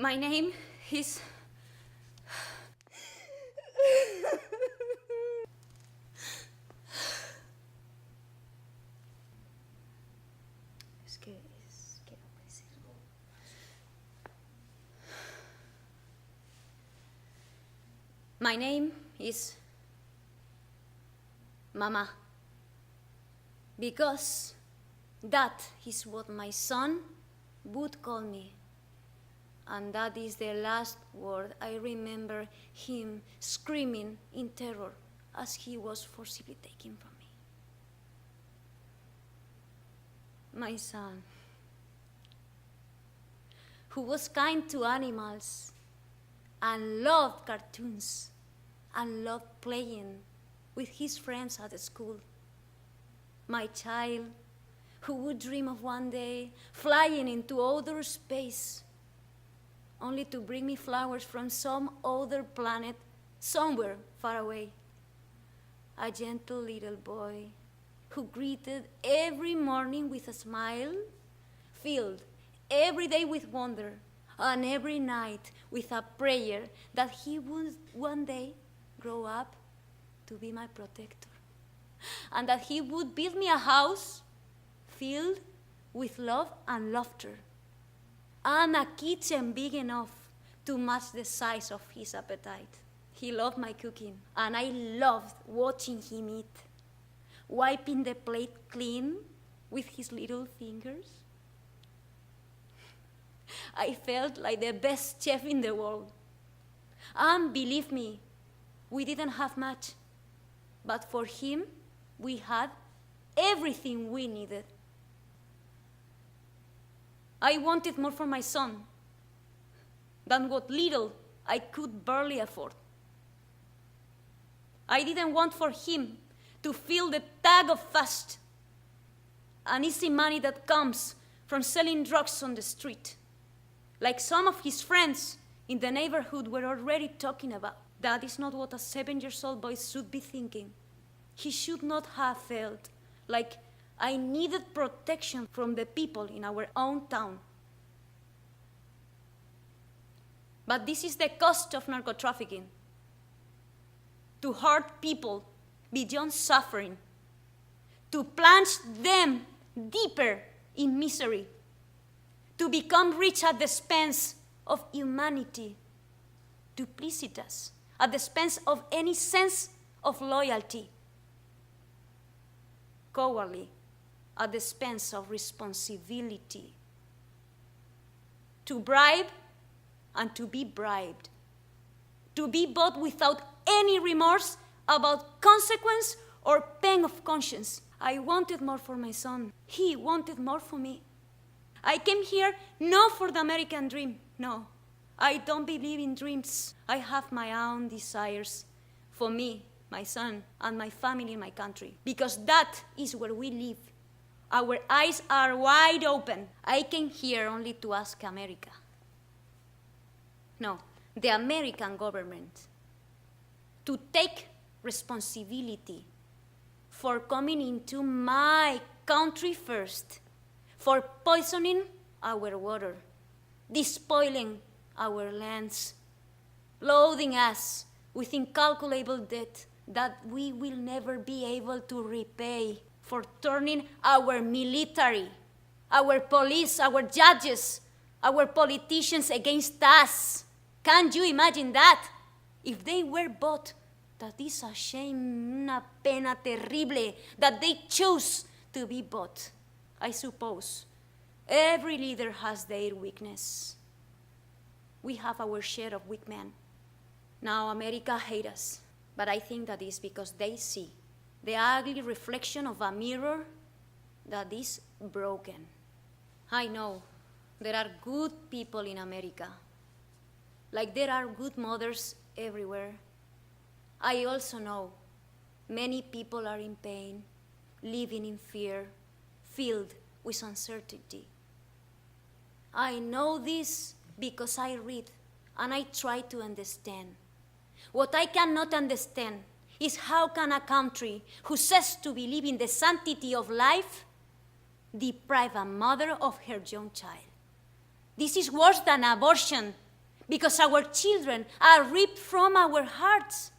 My name is... My name is Mamá, because that is what my son would call me. And that is the last word I remember him screaming in terror as he was forcibly taken from me. My son, who was kind to animals and loved cartoons and loved playing with his friends at school. My child, who would dream of one day flying into outer space, only to bring me flowers from some other planet somewhere far away. A gentle little boy who greeted every morning with a smile, filled every day with wonder, and every night with a prayer that he would one day grow up to be my protector, and that he would build me a house filled with love and laughter, and a kitchen big enough to match the size of his appetite. He loved my cooking, and I loved watching him eat, wiping the plate clean with his little fingers. I felt like the best chef in the world. And believe me, we didn't have much, but for him, we had everything we needed. I wanted more for my son than what little I could barely afford. I didn't want for him to feel the tug of fast and easy money that comes from selling drugs on the street, like some of his friends in the neighborhood were already talking about. That is not what a 7-year-old boy should be thinking. He should not have felt like I needed protection from the people in our own town. But this is the cost of narco-trafficking: to hurt people beyond suffering, to plunge them deeper in misery, to become rich at the expense of humanity, duplicitous, at the expense of any sense of loyalty, cowardly, at the expense of responsibility, to bribe and to be bribed, to be bought without any remorse about consequence or pain of conscience. I wanted more for my son. He wanted more for me. I came here not for the American dream. No, I don't believe in dreams. I have my own desires for me, my son, and my family in my country, because that is where we live. Our eyes are wide open. I came here only to ask America. No, the American government to take responsibility for coming into my country first, for poisoning our water, despoiling our lands, loading us with incalculable debt that we will never be able to repay, for turning our military, our police, our judges, our politicians against us. Can you imagine that? If they were bought, that is a shame, una pena terrible, that they chose to be bought. I suppose every leader has their weakness. We have our share of weak men. Now America hates us, but I think that is because they see the ugly reflection of a mirror that is broken. I know there are good people in America, like there are good mothers everywhere. I also know many people are in pain, living in fear, filled with uncertainty. I know this because I read and I try to understand. What I cannot understand is how can a country who says to believe in the sanctity of life deprive a mother of her young child? This is worse than abortion. because our children are ripped from our hearts.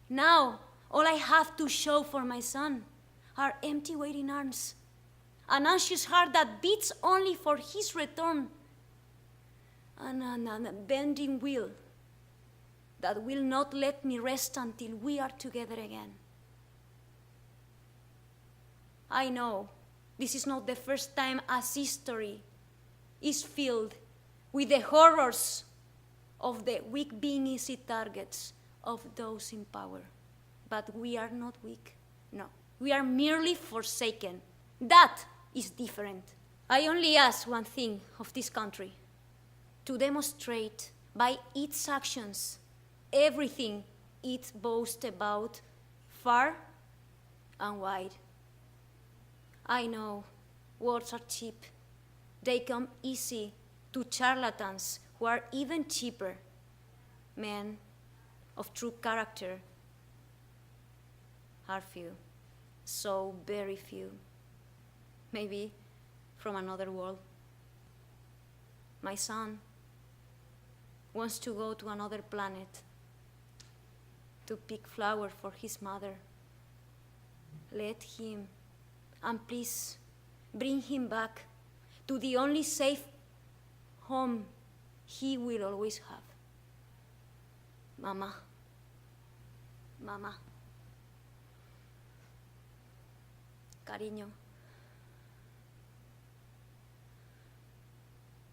Now, all I have to show for my son are empty waiting arms, an anxious heart that beats only for his return, and an unbending will that will not let me rest until we are together again. I know this is not the first time as history is filled with the horrors of the weak being easy targets of those in power. But we are not weak, no. We are merely forsaken. That is different. I only ask one thing of this country, to demonstrate by its actions everything it boasts about far and wide. I know words are cheap. They come easy to charlatans who are even cheaper. Men of true character are few, so very few, maybe from another world. My son wants to go to another planet to pick flowers for his mother. Let him, and please bring him back to the only safe home he will always have. Mamá, mamá. Cariño,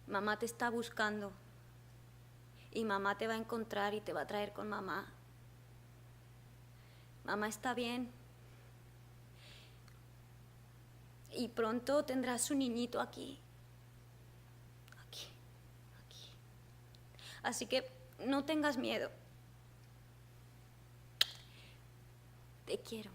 mamá te está buscando y mamá te va a encontrar y te va a traer con mamá. Mamá está bien y pronto tendrás un niñito aquí. Aquí. Así que no tengas miedo. Te quiero.